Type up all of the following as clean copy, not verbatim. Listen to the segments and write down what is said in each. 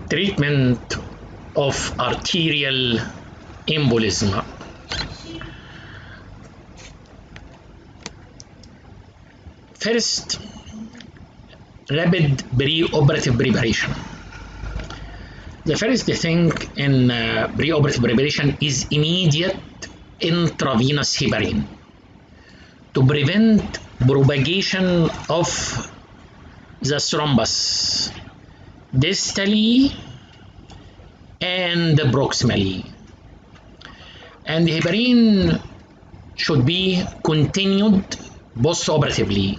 Treatment of arterial embolism. First, rapid pre-operative preparation. The first thing in pre-operative preparation is immediate intravenous heparin to prevent propagation of the thrombus distally and proximally. And the heparin should be continued post-operatively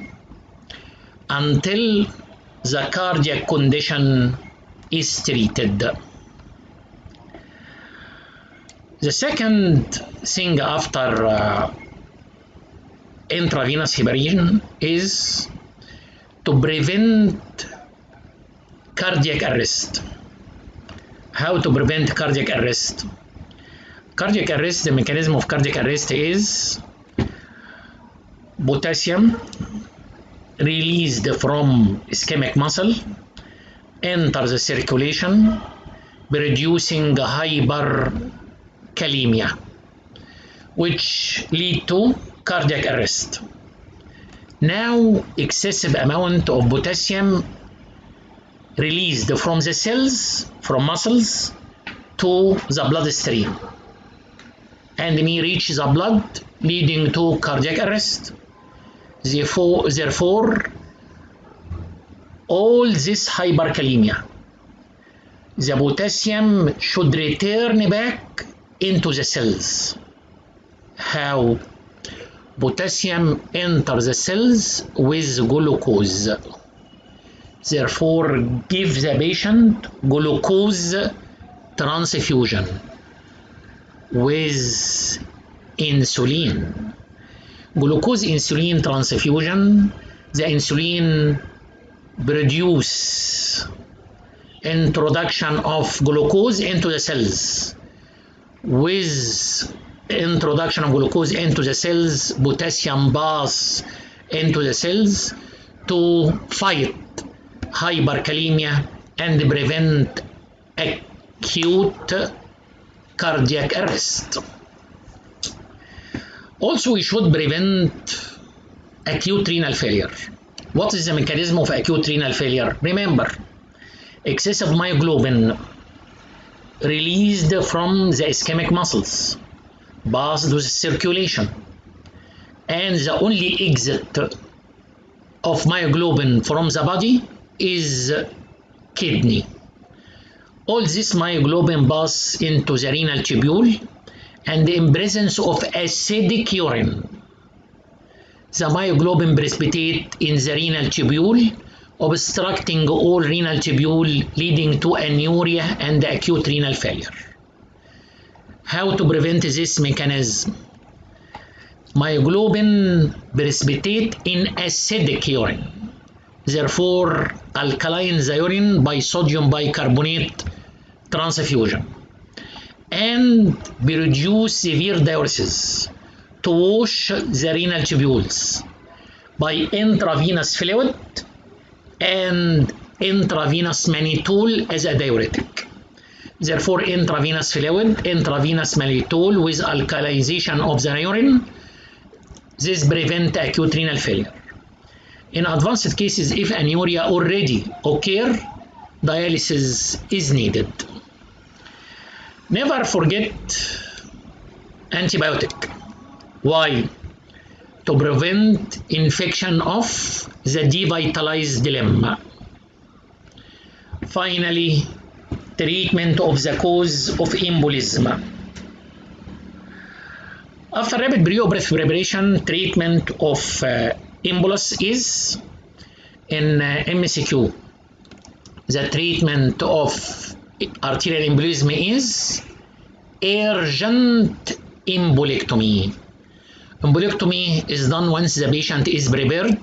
until the cardiac condition is treated. The second thing after intravenous heparin is to prevent cardiac arrest. How to prevent cardiac arrest? Cardiac arrest, the mechanism of cardiac arrest is potassium released from ischemic muscle enters the circulation, producing hyperkalemia, which lead to cardiac arrest. Now, excessive amount of potassium released from the cells, from muscles, to the bloodstream, and may reach the blood, leading to cardiac arrest. Therefore, all this hyperkalemia, the potassium should return back into the cells. How? Potassium enters the cells with glucose. Therefore, give the patient glucose transfusion with insulin. Glucose insulin transfusion, the insulin produce introduction of glucose into the cells. With introduction of glucose into the cells, potassium pass into the cells to fight hyperkalemia and prevent acute cardiac arrest. Also, we should prevent acute renal failure. What is the mechanism of acute renal failure? Remember, excessive myoglobin released from the ischemic muscles passed to the circulation, and the only exit of myoglobin from the body is kidney. All this myoglobin pass into the renal tubule, and in presence of acidic urine, the myoglobin precipitate in the renal tubule, obstructing all renal tubule, leading to anuria and acute renal failure. How to prevent this mechanism? Myoglobin precipitate in acidic urine. Therefore, alkaline the urine by sodium bicarbonate transfusion and produce severe diuresis to wash the renal tubules by intravenous fluid and intravenous mannitol as a diuretic. Therefore, intravenous fluid, intravenous mannitol with alkalization of the urine, this prevent acute renal failure. In advanced cases, if anuria already occur, dialysis is needed. Never forget antibiotic. Why? To prevent infection of the devitalized limb. Finally, treatment of the cause of embolism. After rapid preoperative preparation, treatment of embolus is in MCQ. The treatment of arterial embolism is urgent embolectomy. Embolectomy is done once the patient is prepared,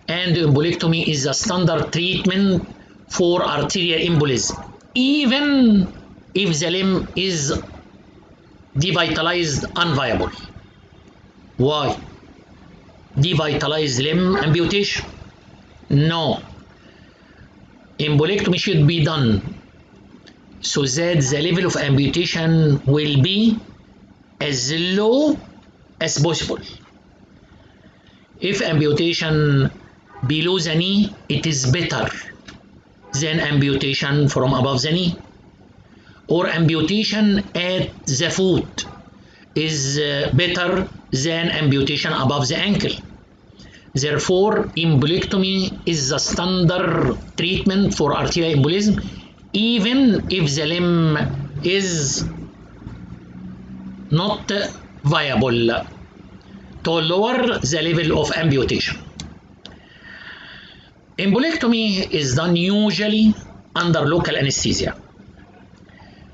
and embolectomy is the standard treatment for arterial embolism, even if the limb is devitalized, unviable. Why? Devitalized limb amputation? No. Embolectomy should be done so that the level of amputation will be as low as possible. If amputation below the knee, it is better than amputation from above the knee, or amputation at the foot is better than amputation above the ankle. Therefore, embolectomy is the standard treatment for arterial embolism, even if the limb is not viable, to lower the level of amputation. Embolectomy is done usually under local anesthesia.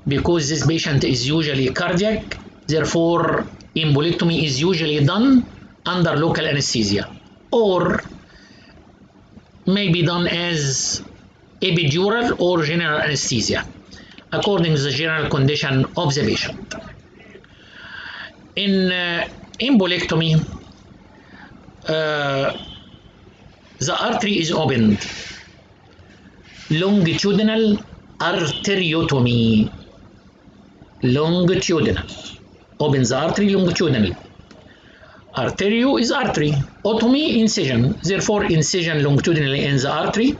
Because this patient is usually cardiac, therefore embolectomy is usually done under local anesthesia, or may be done as epidural or general anesthesia, according to the general condition of the patient. In embolectomy, the artery is opened. Longitudinal arteriotomy. Longitudinal. Open the artery longitudinally. Arterio is artery. Otomy, incision. Therefore, incision longitudinally in the artery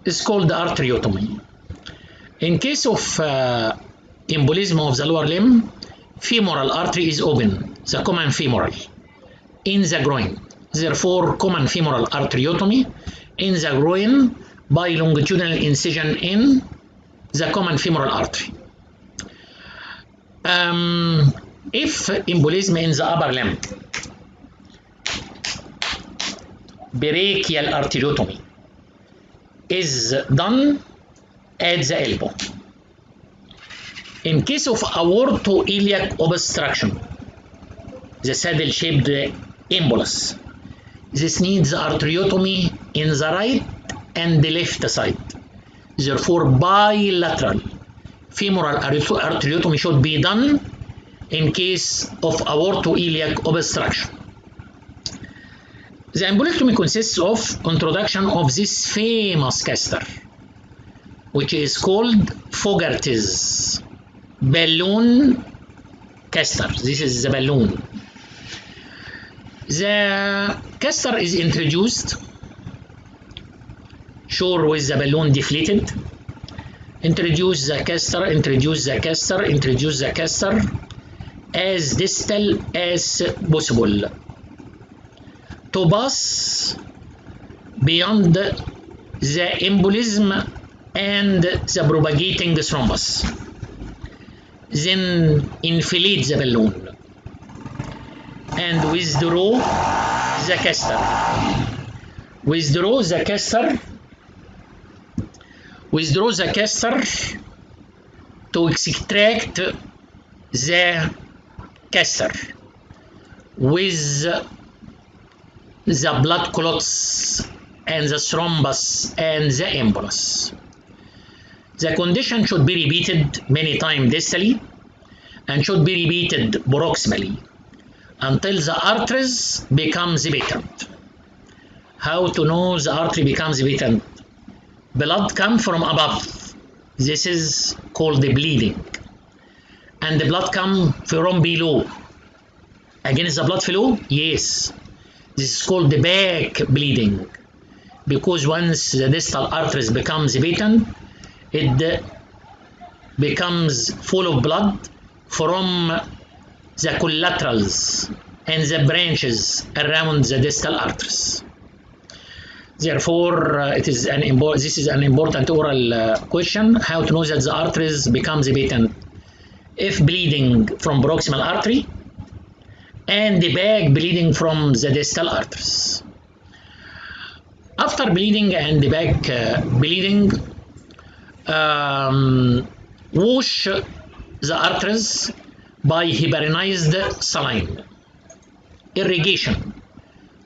is called arteriotomy. In case of embolism of the lower limb, femoral artery is open, the common femoral, in the groin. Therefore, common femoral arteriotomy in the groin by longitudinal incision in the common femoral artery. If embolism in the upper limb, brachial arteriotomy is done at the elbow. In case of aortoiliac obstruction, the saddle-shaped embolus, this needs arteriotomy in the right and the left side. Therefore, bilateral femoral arteriotomy should be done in case of aortoiliac obstruction. The embolectomy consists of introduction of this famous caster, which is called Fogarty's balloon caster. This is the balloon. The caster is introduced, sure, with the balloon deflated. Introduce the caster, introduce the caster, introduce the caster as distal as possible to pass beyond the embolism and the propagating thrombus. Then inflate the balloon and withdraw the caster. Withdraw the caster. Withdraw the caster to extract the caster with the blood clots and the thrombus and the embolus. The condition should be repeated many times distally and should be repeated proximally until the arteries becomes patent. How to know the artery becomes patent? Blood comes from above. This is called the bleeding. And the blood comes from below. Against the blood flow? Yes. This is called the back bleeding. Because once the distal arteries becomes patent, it becomes full of blood from the collaterals and the branches around the distal arteries. Therefore, this is an important oral question: how to know that the arteries becomes patent? If bleeding from proximal artery and the back bleeding from the distal arteries. After bleeding and the back bleeding, wash the arteries by heparinized saline. Irrigation,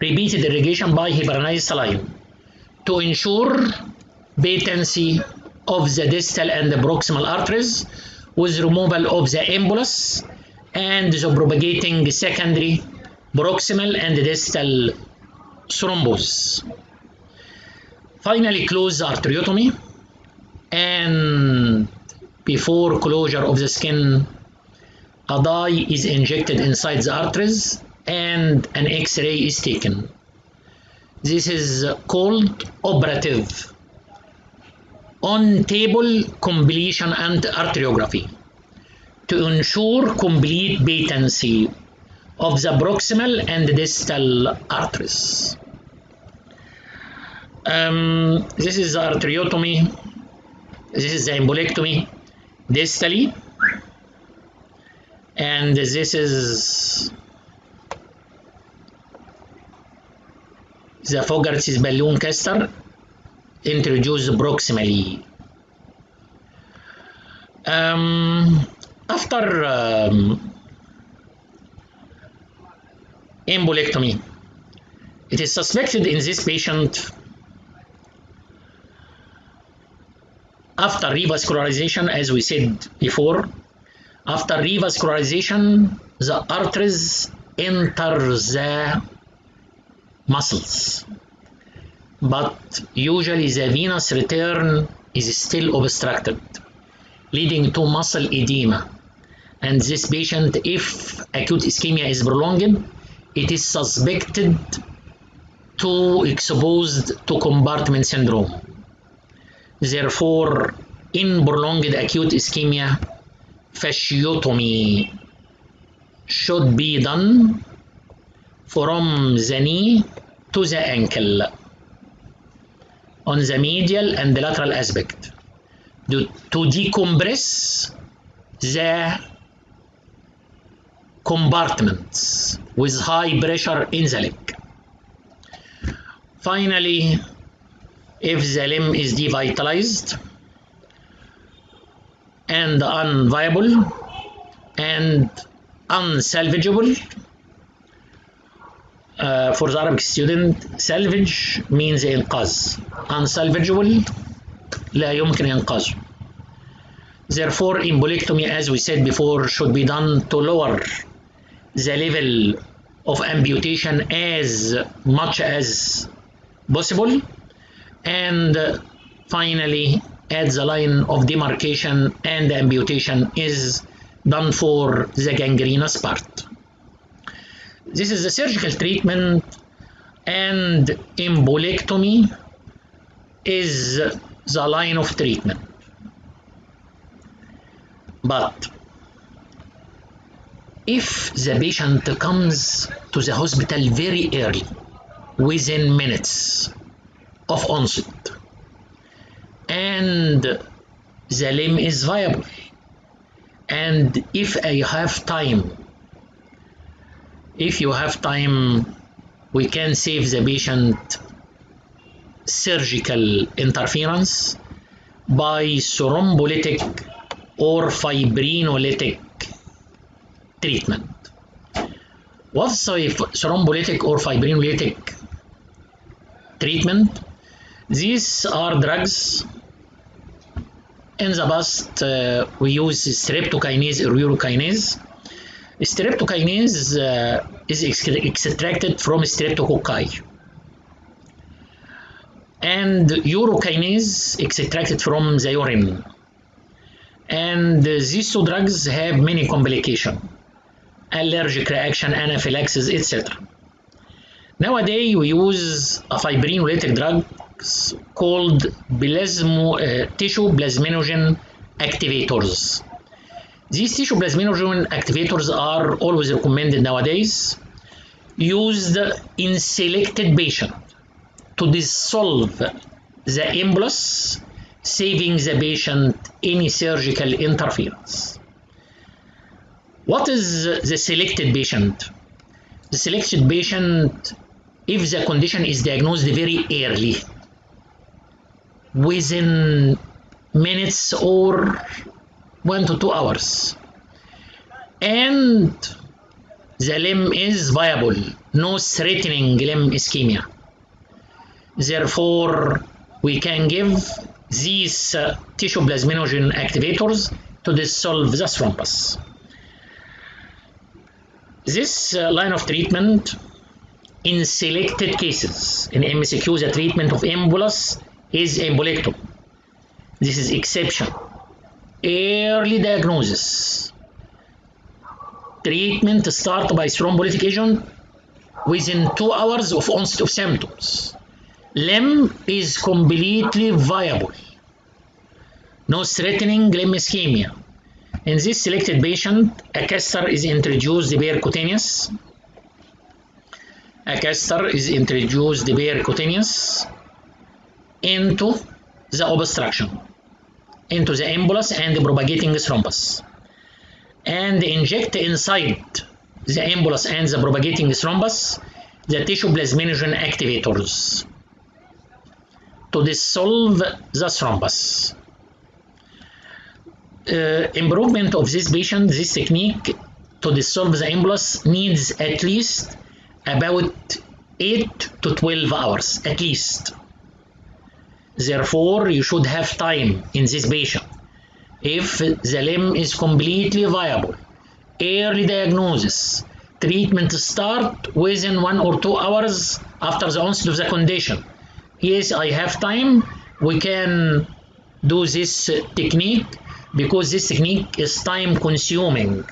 repeated irrigation by heparinized saline to ensure patency of the distal and the proximal arteries with removal of the embolus and the propagating secondary proximal and distal thrombus. Finally, close the arteriotomy and before closure of the skin, a dye is injected inside the arteries and an X-ray is taken. This is called operative on-table completion and arteriography to ensure complete patency of the proximal and distal arteries. This is the arteriotomy. This is the embolectomy distally, and this is the Fogarty's balloon caster introduced proximally. After embolectomy, it is suspected in this patient after revascularization, as we said before. After revascularization, the arteries enter the muscles, but usually the venous return is still obstructed, leading to muscle edema. And this patient, if acute ischemia is prolonged, it is suspected to exposed to compartment syndrome. Therefore, in prolonged acute ischemia, fasciotomy should be done from the knee to the ankle on the medial and the lateral aspect to decompress the compartments with high pressure in the leg. Finally, if the limb is devitalized and unviable and unsalvageable, for the Arabic student, salvage means إنقاذ, unsalvageable لا يمكن إنقاذه. Therefore, embolectomy, as we said before, should be done to lower the level of amputation as much as possible, and finally at the line of demarcation and the amputation is done for the gangrenous part. This is the surgical treatment, and embolectomy is the line of treatment. But if the patient comes to the hospital very early, within minutes of onset, and the limb is viable, and if you have time, we can save the patient surgical interference by thrombolytic or fibrinolytic treatment. What's thrombolytic or fibrinolytic treatment? These are drugs. In the past, we use streptokinase or urokinase. Streptokinase is extracted from streptococci, and urokinase extracted from the urine. And these two drugs have many complications, allergic reaction, anaphylaxis, etc. Nowadays, we use a fibrinolytic drug called tissue plasminogen activators. These tissue plasminogen activators are always recommended nowadays, used in selected patients to dissolve the embolus, saving the patient any surgical interference. What is the selected patient? The selected patient, if the condition is diagnosed very early, within minutes or 1 to 2 hours, and the limb is viable, no threatening limb ischemia. Therefore, we can give these tissue plasminogen activators to dissolve the thrombus. This line of treatment, in selected cases, in MCQ, the treatment of embolus is embolectomy. This is exception. Early diagnosis. Treatment start by thrombolytic agent within 2 hours of onset of symptoms. Limb is completely viable. No threatening limb ischemia. In this selected patient, a catheter is introduced percutaneous. A catheter is introduced percutaneous into the obstruction, into the embolus and the propagating thrombus, and inject inside the embolus and the propagating thrombus the tissue plasminogen activators to dissolve the thrombus. Improvement of this patient, this technique to dissolve the embolus needs at least about 8 to 12 hours, at least. Therefore, you should have time in this patient. If the limb is completely viable, early diagnosis, treatment start within 1 or 2 hours after the onset of the condition. Yes, I have time, we can do this technique, because this technique is time consuming.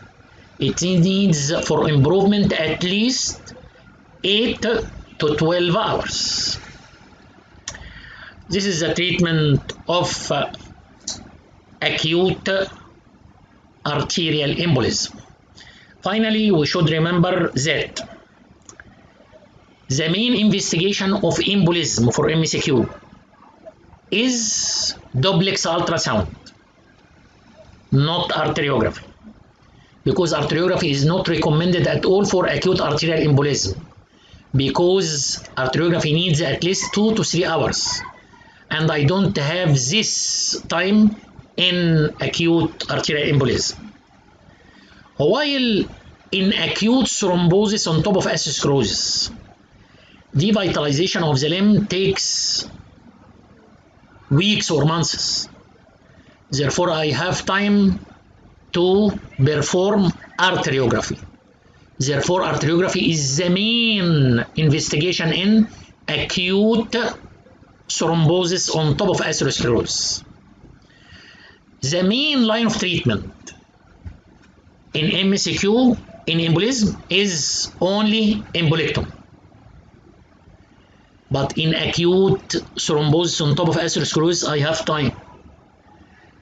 It needs for improvement at least 8 to 12 hours. This is the treatment of acute arterial embolism. Finally, we should remember that the main investigation of embolism for MCQ is duplex ultrasound, not arteriography, because arteriography is not recommended at all for acute arterial embolism, because arteriography needs at least 2 to 3 hours, and I don't have this time in acute arterial embolism. While in acute thrombosis on top of atherosclerosis, devitalization of the limb takes weeks or months. Therefore, I have time to perform arteriography. Therefore, arteriography is the main investigation in acute thrombosis on top of atherosclerosis. The main line of treatment in MCQ in embolism is only embolectomy. But in acute thrombosis on top of atherosclerosis, I have time.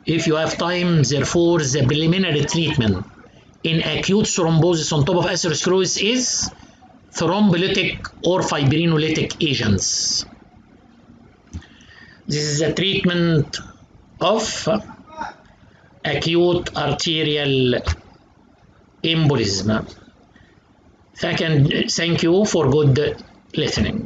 If you have time, therefore, the preliminary treatment in acute thrombosis on top of atherosclerosis is thrombolytic or fibrinolytic agents. This is the treatment of acute arterial embolism. Thank you for good listening.